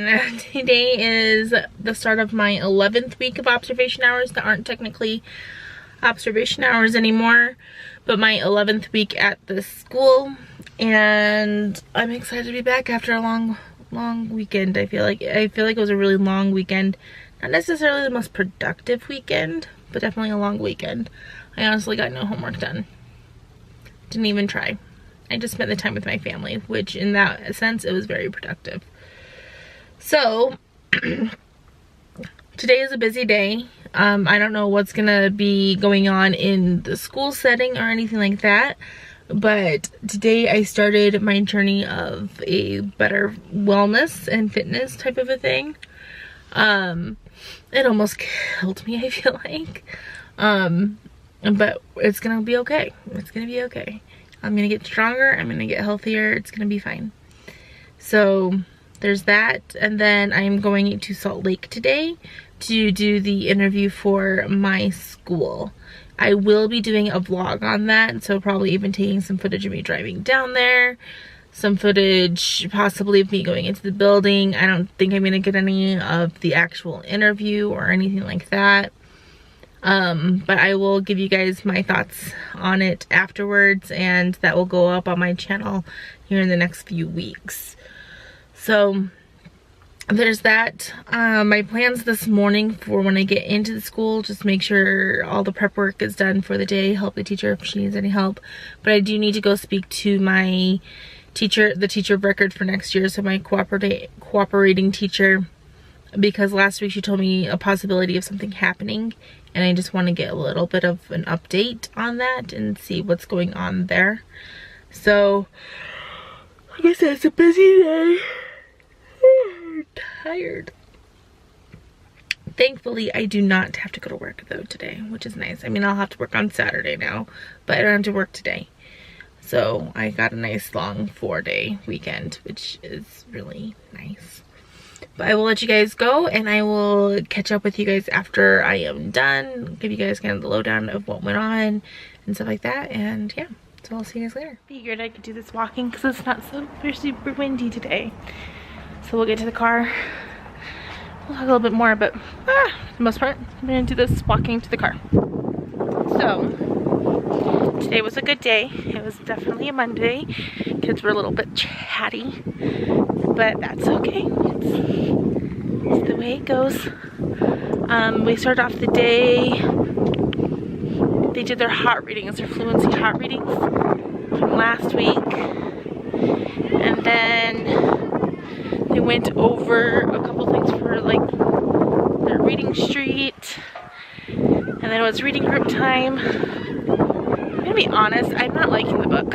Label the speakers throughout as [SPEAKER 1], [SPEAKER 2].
[SPEAKER 1] and today is the start of my 11th week of observation hours that aren't technically observation hours anymore, but my 11th week at this school, and I'm excited to be back after a long weekend. I feel like it was a really long weekend. Not necessarily the most productive weekend, but definitely a long weekend. I honestly got no homework done. Didn't even try. I just spent the time with my family, which in that sense, it was very productive. So, today is a busy day. I don't know what's gonna be going on in the school setting or anything like that, but today I started my journey of a better wellness and fitness type of a thing. It almost killed me, I feel like. But it's gonna be okay. It's gonna be okay. I'm gonna get stronger, I'm gonna get healthier, it's gonna be fine. So there's that, and then I'm going to Salt Lake today to do the interview for my school. I will be doing a vlog on that, so probably even taking some footage of me driving down there, some footage possibly of me going into the building. I don't think I'm gonna get any of the actual interview or anything like that. But I will give you guys my thoughts on it afterwards, and that will go up on my channel here in the next few weeks. So there's that. My plans this morning for when I get into the school, just make sure all the prep work is done for the day, help the teacher if she needs any help. But I do need to go speak to my teacher, the teacher of record for next year, so my cooperating teacher, because last week she told me a possibility of something happening, and I just want to get a little bit of an update on that and see what's going on there. So, like I said, it's a busy day. I'm tired. Thankfully, I do not have to go to work though today, which is nice. I mean, I'll have to work on Saturday now, but I don't have to work today. So I got a nice long 4-day weekend, which is really nice. But I will let you guys go, and I will catch up with you guys after I am done, give you guys kind of the lowdown of what went on and stuff like that. And yeah, so I'll see you guys later. Figured I could do this walking because it's not super windy today. So we'll get to the car. We'll talk a little bit more, but for the most part, I'm gonna do this walking to the car. So today was a good day. It was definitely a Monday. Kids were a little bit chatty, but that's okay. It's the way it goes. We started off the day, they did their hot readings, their fluency hot readings from last week. And then they went over a couple things for like their reading street. And then it was reading group time. I'm gonna be honest, I'm not liking the book.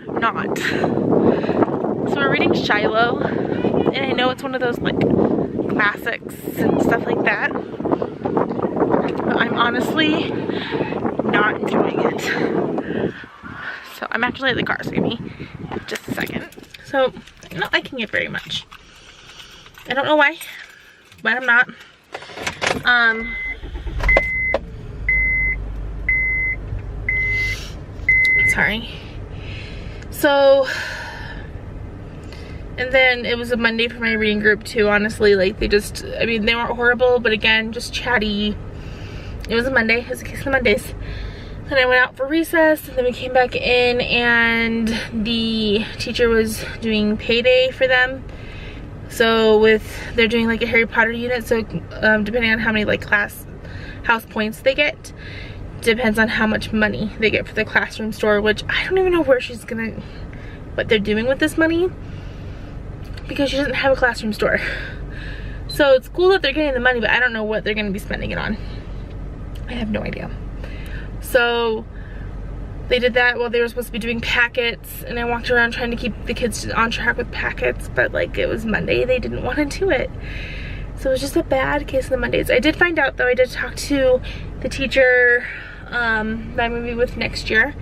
[SPEAKER 1] I'm not. So we're reading Shiloh, and I know it's one of those like classics and stuff like that, but I'm honestly not enjoying it. So I'm actually at the car, so give me just a second. So I'm not liking it very much. I don't know why, but I'm not. Sorry. So, and then it was a Monday for my reading group too, honestly. Like, they just, I mean, they weren't horrible, but again, just chatty. It was a Monday, it was a case of Mondays. Then I went out for recess, and then we came back in, and the teacher was doing payday for them. So they're doing like a Harry Potter unit, so depending on how many like house points they get, depends on how much money they get for the classroom store, which I don't even know what they're doing with this money, because she doesn't have a classroom store. So it's cool that they're getting the money, but I don't know what they're gonna be spending it on. I have no idea. So they did that while they were supposed to be doing packets, and I walked around trying to keep the kids on track with packets, but like it was Monday, they didn't want to do it. So it was just a bad case of the Mondays. I did find out though, I did talk to the teacher that I'm gonna be with next year,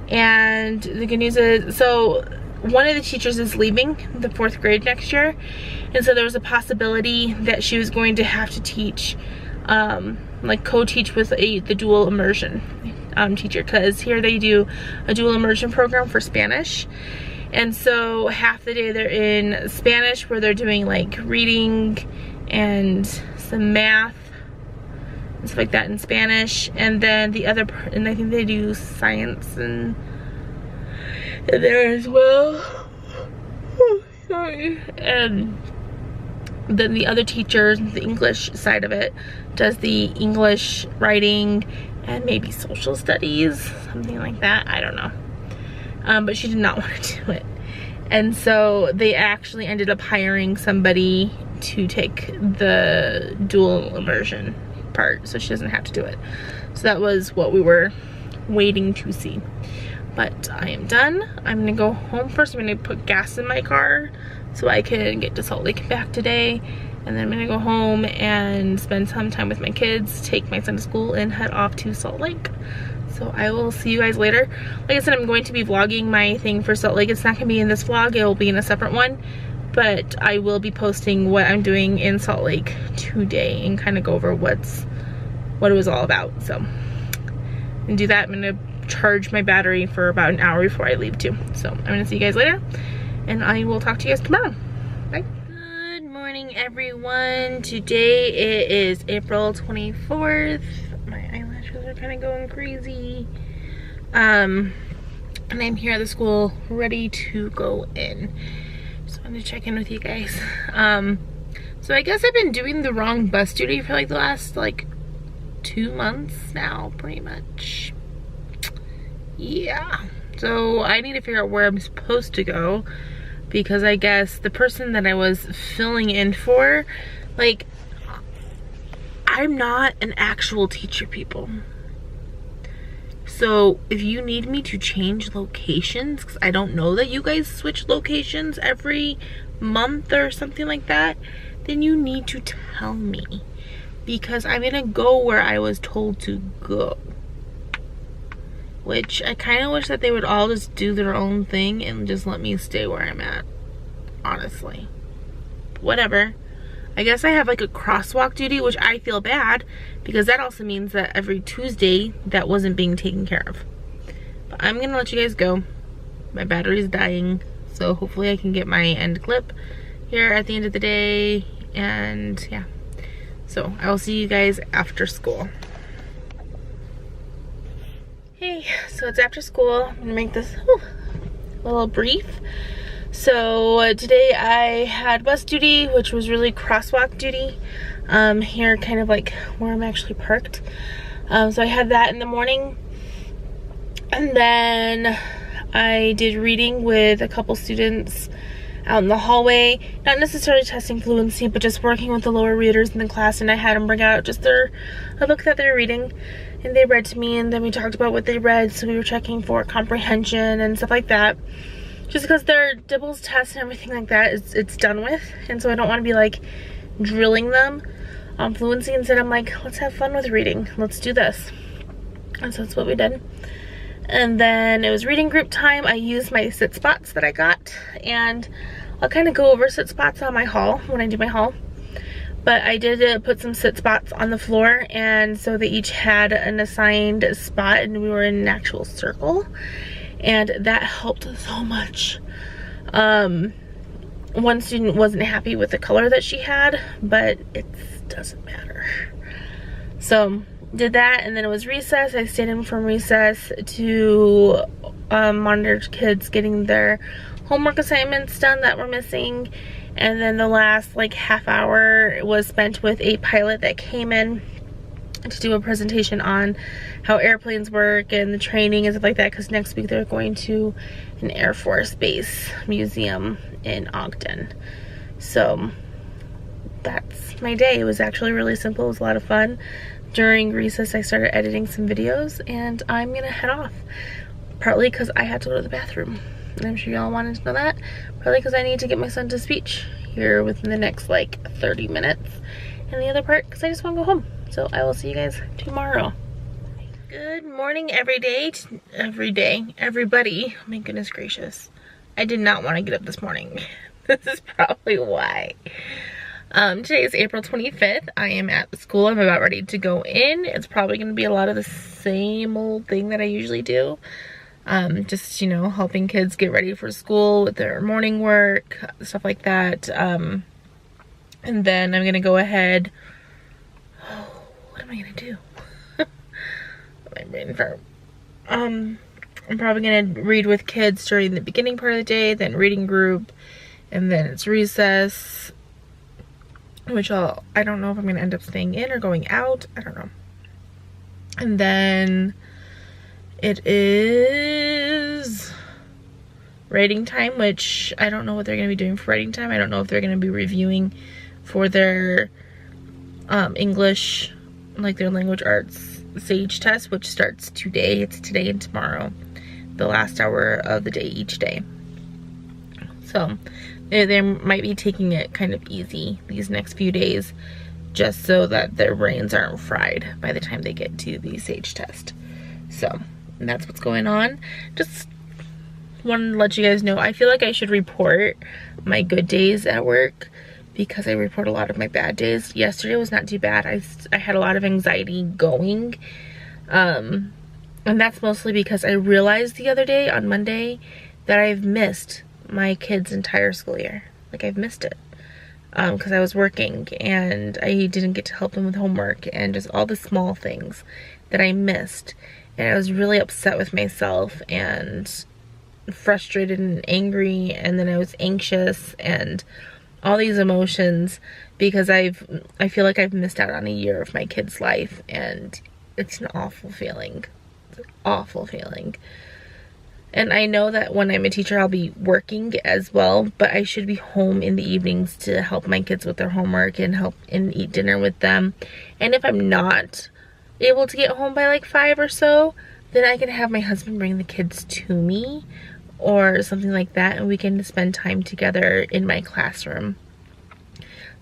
[SPEAKER 1] and the good news is, so one of the teachers is leaving the 4th grade next year, and so there was a possibility that she was going to have to teach, like co-teach with the dual immersion teacher, because here they do a dual immersion program for Spanish, And so half the day they're in Spanish, where they're doing like reading and some math and stuff like that in Spanish. And then the other part, and I think they do science and there as well. Oh, sorry. And then the other teacher, the English side of it, does the English writing and maybe social studies, something like that. I don't know. But she did not want to do it. And so they actually ended up hiring somebody to take the dual immersion part so she doesn't have to do it. So that was what we were waiting to see. But I am done. I'm gonna go home first. I'm gonna put gas in my car so I can get to Salt Lake back today. And then I'm gonna go home and spend some time with my kids, take my son to school, and head off to Salt Lake. So I will see you guys later. Like I said, I'm going to be vlogging my thing for Salt Lake. It's not gonna be in this vlog, it will be in a separate one. But I will be posting what I'm doing in Salt Lake today and kind of go over what it was all about. So I'm gonna do that. I'm gonna charge my battery for about an hour before I leave too. So I'm gonna see you guys later, and I will talk to you guys tomorrow. Bye. Good morning, everyone. Today it is April 24th. My eyelashes are kind of going crazy. And I'm here at the school ready to go in. Just wanted to check in with you guys. So I guess I've been doing the wrong bus duty for like the last like 2 months now, pretty much. Yeah, so I need to figure out where I'm supposed to go, because I guess the person that I was filling in for, like, I'm not an actual teacher, people. So if you need me to change locations, because I don't know that you guys switch locations every month or something like that, then you need to tell me, because I'm gonna go where I was told to go. Which I kind of wish that they would all just do their own thing and just let me stay where I'm at, honestly. Whatever. I guess I have like a crosswalk duty, which I feel bad, because that also means that every Tuesday that wasn't being taken care of. But I'm gonna let you guys go. My battery's dying, so hopefully I can get my end clip here at the end of the day. And yeah, so I will see you guys after school. Hey, so it's after school. I'm gonna make this a little brief. So today I had bus duty, which was really crosswalk duty. Here, kind of like where I'm actually parked. So I had that in the morning. And then I did reading with a couple students out in the hallway. Not necessarily testing fluency, but just working with the lower readers in the class. And I had them bring out just a book that they're reading. And they read to me, and then we talked about what they read, so we were checking for comprehension and stuff like that. Just because their DIBELS tests and everything like that, it's done with, and so I don't want to be like drilling them on fluency. Instead, I'm like, let's have fun with reading. Let's do this. And so that's what we did. And then it was reading group time. I used my sit spots that I got, and I'll kind of go over sit spots on my haul when I do my haul. But I did put some sit spots on the floor, and so they each had an assigned spot, and we were in an actual circle, and that helped so much. One student wasn't happy with the color that she had, but it doesn't matter. So did that, and then it was recess. I stayed in from recess to monitor kids getting their homework assignments done that were missing. And then the last like half hour was spent with a pilot that came in to do a presentation on how airplanes work and the training and stuff like that, because next week they're going to an Air Force Base museum in Ogden. So that's my day. It was actually really simple. It was a lot of fun. During recess I started editing some videos, and I'm gonna head off, partly because I had to go to the bathroom. And I'm sure y'all wanted to know that. Probably because I need to get my son to speech here within the next like 30 minutes. And the other part because I just want to go home. So I will see you guys tomorrow. Good morning everybody. Oh my goodness gracious. I did not want to get up this morning. This is probably why. Today is April 25th. I am at the school. I'm about ready to go in. It's probably going to be a lot of the same old thing that I usually do. Just, you know, helping kids get ready for school with their morning work, stuff like that. And then I'm gonna go ahead. Oh, what am I gonna do? My brain fart. I'm probably gonna read with kids during the beginning part of the day, then reading group, and then it's recess, which I don't know if I'm gonna end up staying in or going out. I don't know. And then it is writing time, which I don't know what they're gonna be doing for writing time. I don't know if they're gonna be reviewing for their English, like their language arts SAGE test, which starts today. It's today and tomorrow, the last hour of the day each day. So they might be taking it kind of easy these next few days, just so that their brains aren't fried by the time they get to the SAGE test. So that's what's going on. Just wanted to let you guys know, I feel like I should report my good days at work, because I report a lot of my bad days. Yesterday was not too bad. I had a lot of anxiety going. And that's mostly because I realized the other day, on Monday, that I've missed my kids' entire school year. Like, I've missed it. Because I was working and I didn't get to help them with homework and just all the small things that I missed. And I was really upset with myself and frustrated and angry, and then I was anxious and all these emotions because I feel like I've missed out on a year of my kid's life, and it's an awful feeling. It's an awful feeling. And I know that when I'm a teacher, I'll be working as well, but I should be home in the evenings to help my kids with their homework and help and eat dinner with them. And if I'm not able to get home by like 5 or so, then I can have my husband bring the kids to me or something like that, and we can spend time together in my classroom.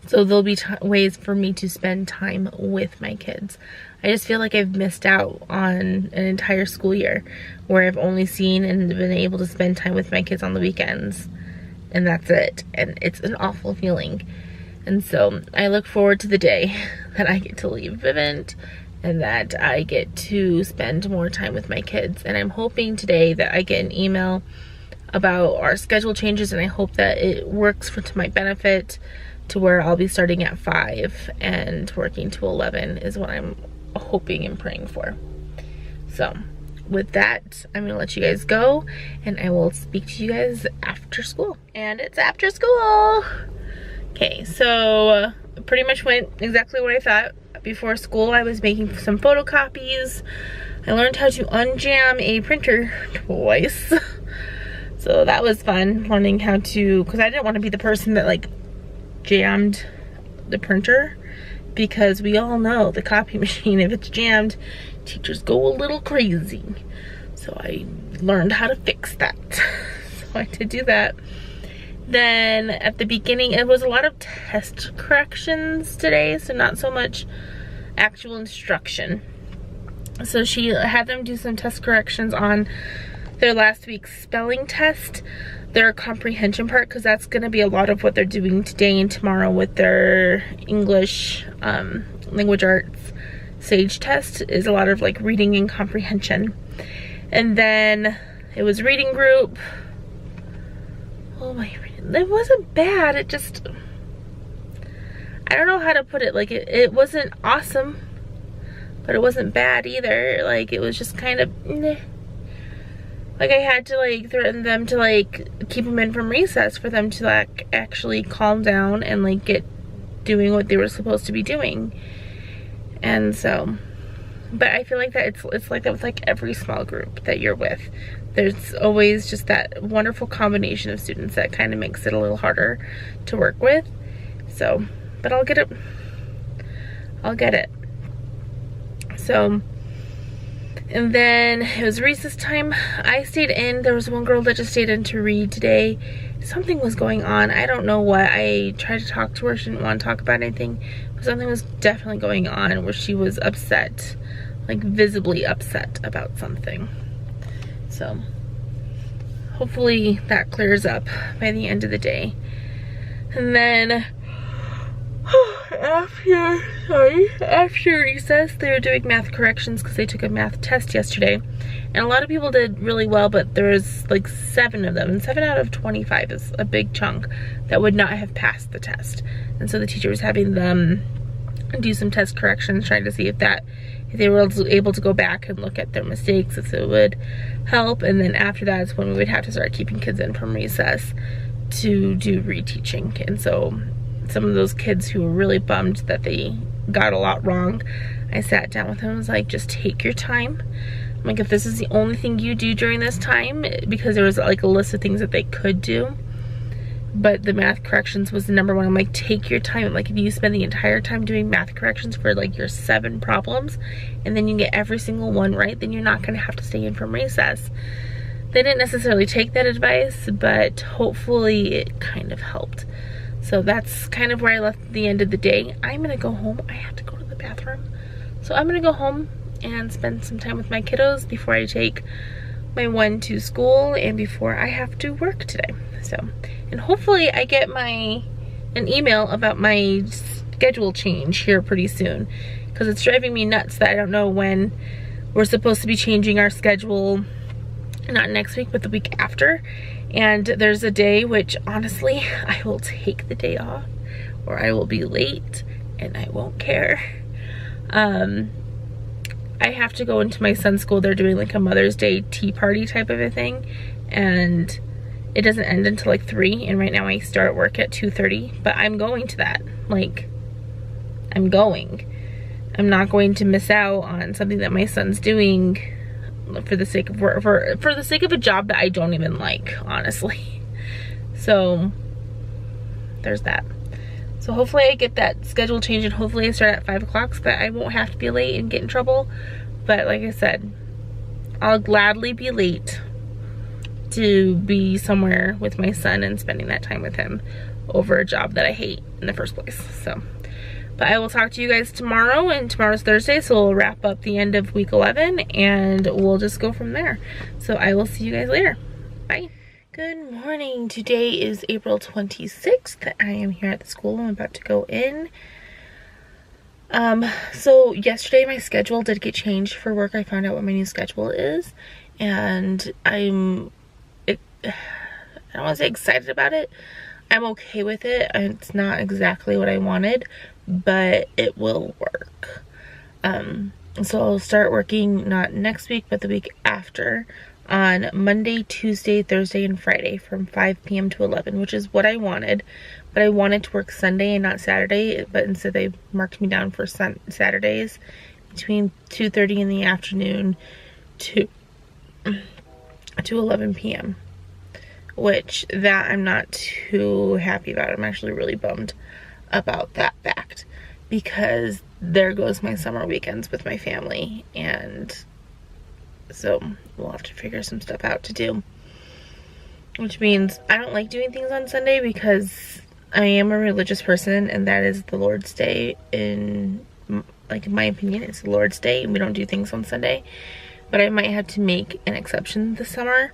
[SPEAKER 1] So there'll be ways for me to spend time with my kids. I just feel like I've missed out on an entire school year where I've only seen and been able to spend time with my kids on the weekends, and that's it. And it's an awful feeling. And so I look forward to the day that I get to leave Vivint and that I get to spend more time with my kids. And I'm hoping today that I get an email about our schedule changes, and I hope that it works to my benefit, to where I'll be starting at 5 and working to 11 is what I'm hoping and praying for. So with that, I'm gonna let you guys go, and I will speak to you guys after school. And it's after school. Okay, so pretty much went exactly what I thought. Before school, I was making some photocopies. I learned how to unjam a printer twice. So that was fun, learning how to, because I didn't want to be the person that like jammed the printer, because we all know the copy machine, if it's jammed, teachers go a little crazy. So I learned how to fix that. So I did do that. Then at the beginning, it was a lot of test corrections today, so not so much actual instruction. So she had them do some test corrections on their last week's spelling test, their comprehension part, because that's going to be a lot of what they're doing today and tomorrow with their English language arts SAGE test, is a lot of like reading and comprehension. And then it was reading group. Oh my, it wasn't bad, it just, I don't know how to put it, like it wasn't awesome, but it wasn't bad either. Like, it was just kind of meh. Like, I had to like threaten them to like keep them in from recess for them to like actually calm down and like get doing what they were supposed to be doing. And so, but I feel like that it's like that with like every small group that you're with. There's always just that wonderful combination of students that kind of makes it a little harder to work with. So, but I'll get it. I'll get it. So, and then it was recess time. I stayed in. There was one girl that just stayed in to read today. Something was going on. I don't know what. I tried to talk to her. She didn't want to talk about anything. But something was definitely going on where she was upset. Like, visibly upset about something. So, hopefully that clears up by the end of the day. And then after recess, they were doing math corrections because they took a math test yesterday. And a lot of people did really well, but there was like 7 of them. And 7 out of 25 is a big chunk that would not have passed the test. And so the teacher was having them do some test corrections, trying to see if they were able to go back and look at their mistakes, if it would help. And then after that is when we would have to start keeping kids in from recess to do reteaching. And so some of those kids who were really bummed that they got a lot wrong, I sat down with them and was like, just take your time. I'm like, if this is the only thing you do during this time, because there was like a list of things that they could do, but the math corrections was the number one. I'm like, take your time. I'm like, if you spend the entire time doing math corrections for like your 7 problems and then you get every single one right, then you're not going to have to stay in from recess. They didn't necessarily take that advice, but hopefully it kind of helped. So that's kind of where I left at the end of the day. I'm gonna go home. I have to go to the bathroom. So I'm gonna go home and spend some time with my kiddos before I take my one to school and before I have to work today. So, and hopefully I get an email about my schedule change here pretty soon, because it's driving me nuts that I don't know when we're supposed to be changing our schedule. Not next week, but the week after. And there's a day which honestly I will take the day off, or I will be late and I won't care. I have to go into my son's school. They're doing like a Mother's Day tea party type of a thing, and it doesn't end until like 3, and right now I start work at 2:30, but I'm going to that. Like, I'm going. I'm not going to miss out on something that my son's doing for the sake of work, for the sake of a job that I don't even like, honestly. So there's that. So hopefully I get that schedule changed, and hopefully I start at 5 o'clock so that I won't have to be late and get in trouble. But like I said, I'll gladly be late to be somewhere with my son and spending that time with him over a job that I hate in the first place. So, but I will talk to you guys tomorrow, and tomorrow's Thursday, so we'll wrap up the end of week 11 and we'll just go from there. So I will see you guys later. Bye. Good morning. Today is April 26th. I am here at the school. I'm about to go in. So yesterday my schedule did get changed for work. I found out what my new schedule is, and I don't want to say excited about it. I'm okay with it. It's not exactly what I wanted, but it will work. So I'll start working not next week, but the week after, on Monday, Tuesday, Thursday, and Friday from 5 p.m. to 11, which is what I wanted. But I wanted to work Sunday and not Saturday, but instead they marked me down for Saturdays between 2:30 in the afternoon to 11 p.m. which that I'm not too happy about. I'm actually really bummed about that fact, because there goes my summer weekends with my family, and so we'll have to figure some stuff out to do, which means I don't like doing things on Sunday because I am a religious person, and that is the Lord's Day. In my opinion, it's the Lord's Day and we don't do things on Sunday. But I might have to make an exception this summer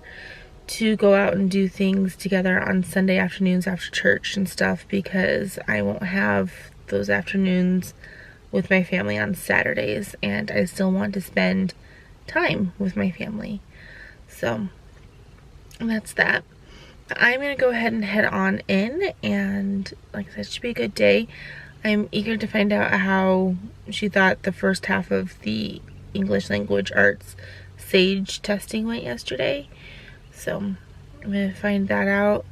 [SPEAKER 1] to go out and do things together on Sunday afternoons after church and stuff, because I won't have those afternoons with my family on Saturdays, and I still want to spend time with my family. So that's that. I'm gonna go ahead and head on in, and like I said, it should be a good day. I'm eager to find out how she thought the first half of the English language arts SAGE testing went yesterday. So I'm gonna find that out,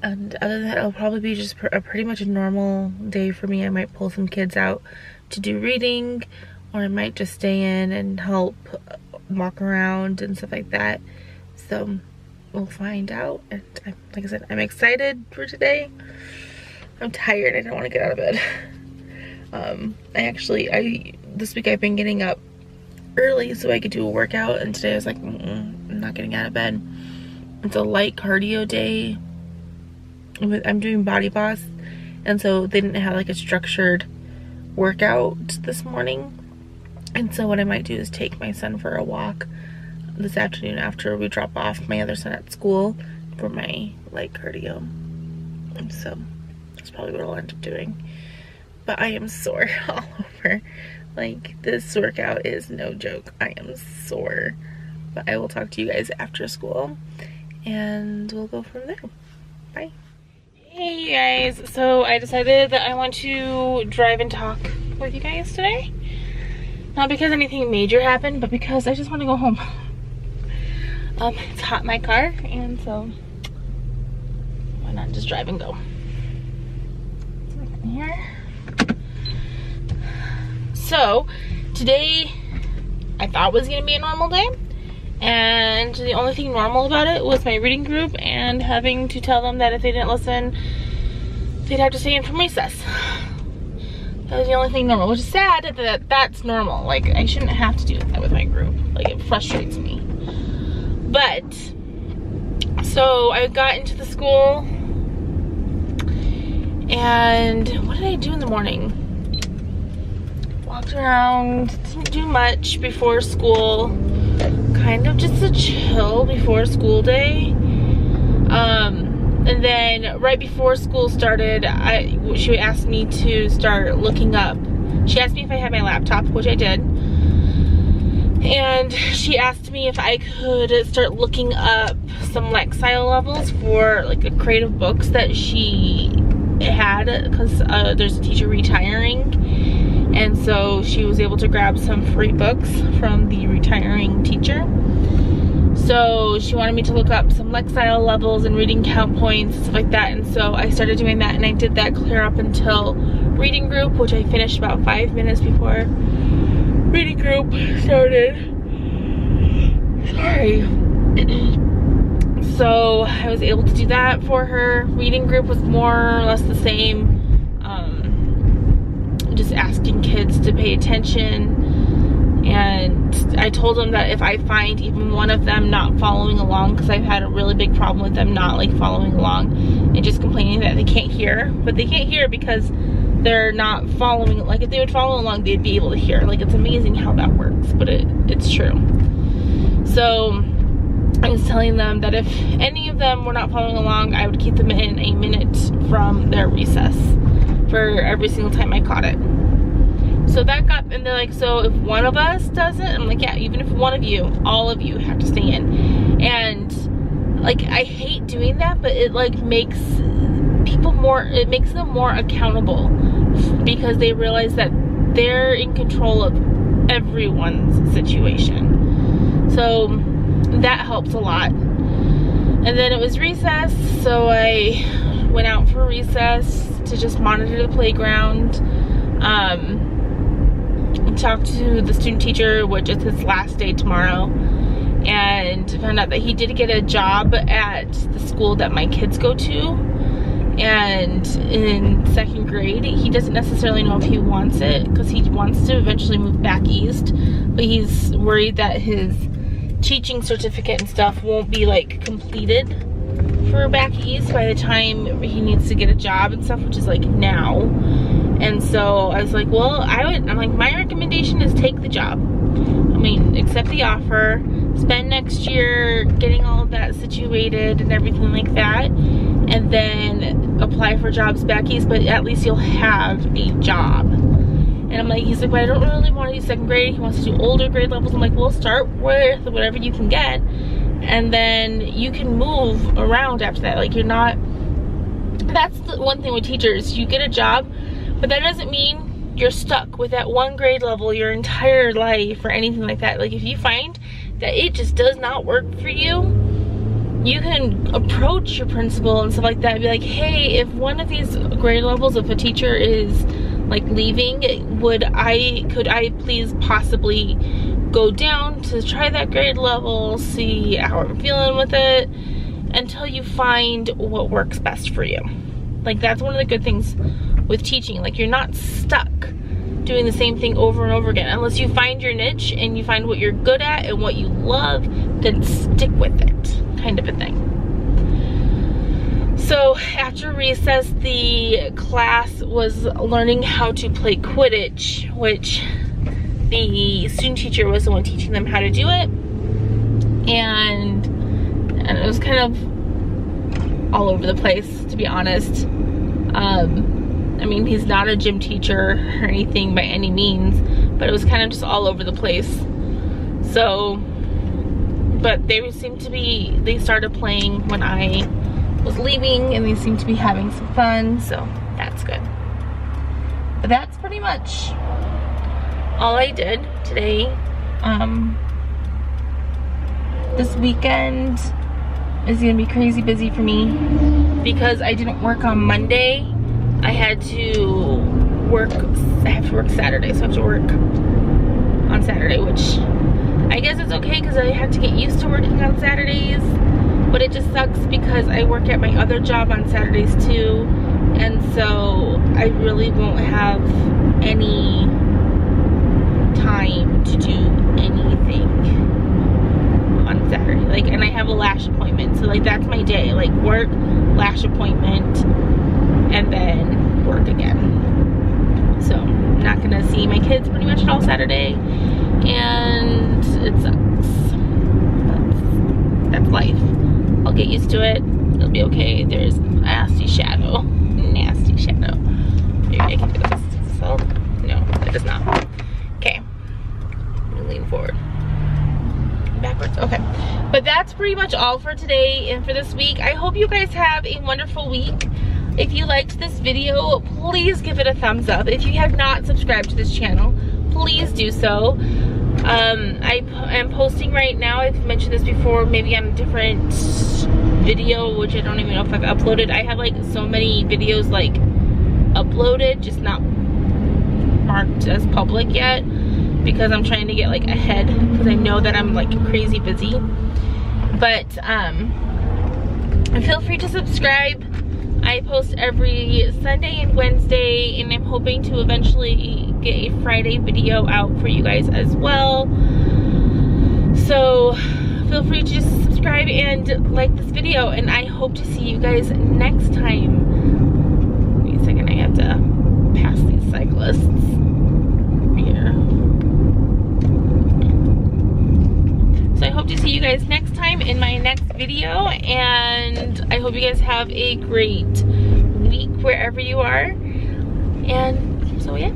[SPEAKER 1] and other than that, it'll probably be just pretty much a normal day for me. I might pull some kids out to do reading, or I might just stay in and help walk around and stuff like that. So we'll find out. And like I said, I'm excited for today. I'm tired. I don't want to get out of bed. This week I've been getting up early so I could do a workout, and today I was like, I'm not getting out of bed. It's a light cardio day. I'm doing Body Boss, and so they didn't have like a structured workout this morning. And so what I might do is take my son for a walk this afternoon after we drop off my other son at school for my light cardio. And so that's probably what I'll end up doing. but I am sore all over. Like, this workout is no joke. I am sore. But I will talk to you guys after school, and we'll go from there. Bye. Hey, you guys. So I decided that I want to drive and talk with you guys today. Not because anything major happened, but because I just want to go home. It's hot in my car, and so why not just drive and go? Here. So today I thought was gonna be a normal day, and the only thing normal about it was my reading group and having to tell them that if they didn't listen, they'd have to stay in from recess. That was the only thing normal, which is sad that that's normal. Like, I shouldn't have to do that with my group. Like, it frustrates me. But so I got into the school, and what did I do in the morning? Walked around, didn't do much before school. Kind of just a chill before school day. And then right before school started, she asked me to start looking up. She asked me if I had my laptop, which I did. And she asked me if I could start looking up some Lexile levels for like the creative books that she had, because there's a teacher retiring, and so she was able to grab some free books from the retiring teacher. So she wanted me to look up some Lexile levels and reading count points, stuff like that, and so I started doing that, and I did that clear up until reading group, which I finished about 5 minutes before reading group started. Sorry. So I was able to do that for her. Reading group was more or less the same. Just asking kids to pay attention. And I told them that if I find even one of them not following along, because I've had a really big problem with them not like following along and just complaining that they can't hear. But they can't hear because they're not following. Like, if they would follow along, they'd be able to hear. Like, it's amazing how that works, but it's true. So I was telling them that if any of them were not following along, I would keep them in a minute from their recess for every single time I caught it. So that got, and they're like, so if one of us doesn't? I'm like, yeah, even if one of you, all of you have to stay in. And like, I hate doing that, but it like makes people more, it makes them more accountable, because they realize that they're in control of everyone's situation. So that helps a lot. And then it was recess, so I went out for recess to just monitor the playground, talked to the student teacher, which is his last day tomorrow, and found out that he did get a job at the school that my kids go to. And in 2nd grade, he doesn't necessarily know if he wants it, because he wants to eventually move back east, but he's worried that his teaching certificate and stuff won't be like completed for back east by the time he needs to get a job and stuff, which is like now. And so I was like, well, I'm like, my recommendation is take the job. I mean, accept the offer, spend next year getting all of that situated and everything like that, and then apply for jobs back east, but at least you'll have a job. And I'm like, he's like, but I don't really want to do 2nd grade. He wants to do older grade levels. I'm like, well, start with whatever you can get, and then you can move around after that. Like, you're not, that's the one thing with teachers, you get a job, but that doesn't mean you're stuck with that one grade level your entire life or anything like that. Like, if you find that it just does not work for you, you can approach your principal and stuff like that and be like, hey, if one of these grade levels, if a teacher is like leaving, could I please possibly go down to try that grade level, see how I'm feeling with it, until you find what works best for you. Like, that's one of the good things with teaching. Like, you're not stuck doing the same thing over and over again. Unless you find your niche and you find what you're good at and what you love, then stick with it, kind of a thing. So after recess, the class was learning how to play Quidditch, which the student teacher was the one teaching them how to do it. And it was kind of all over the place, to be honest. I mean, he's not a gym teacher or anything by any means, but it was kind of just all over the place. So, but they started playing when I was leaving, and they seemed to be having some fun, so that's good. But that's pretty much all I did today. This weekend is gonna be crazy busy for me because I didn't work on Monday. I have to work Saturday, so I have to work on Saturday, which I guess it's okay because I have to get used to working on Saturdays, but it just sucks because I work at my other job on Saturdays too, and so I really won't have any time to do anything on Saturday. Like, and I have a lash appointment, so like that's my day, like work, lash appointment, and then work again. So I'm not gonna see my kids pretty much all Saturday, and it sucks. That's life. I'll get used to it. It'll be okay. There's nasty shadow. Nasty shadow. Maybe I can do this. So, no, it does not. Okay. I'm gonna lean forward. Backwards. Okay. But that's pretty much all for today and for this week. I hope you guys have a wonderful week. If you liked this video, please give it a thumbs up. If you have not subscribed to this channel, please do so. I am posting right now, I've mentioned this before, maybe on a different video, which I don't even know if I've uploaded. I have like so many videos like uploaded, just not marked as public yet, because I'm trying to get like ahead, because I know that I'm like crazy busy. But feel free to subscribe. I post every Sunday and Wednesday, and I'm hoping to eventually get a Friday video out for you guys as well. So feel free to just subscribe and like this video, and I hope to see you guys next time. Wait a second, I have to pass these cyclists here. So I hope to see you guys next time in my next video, and I hope you guys have a great week wherever you are. And so yeah.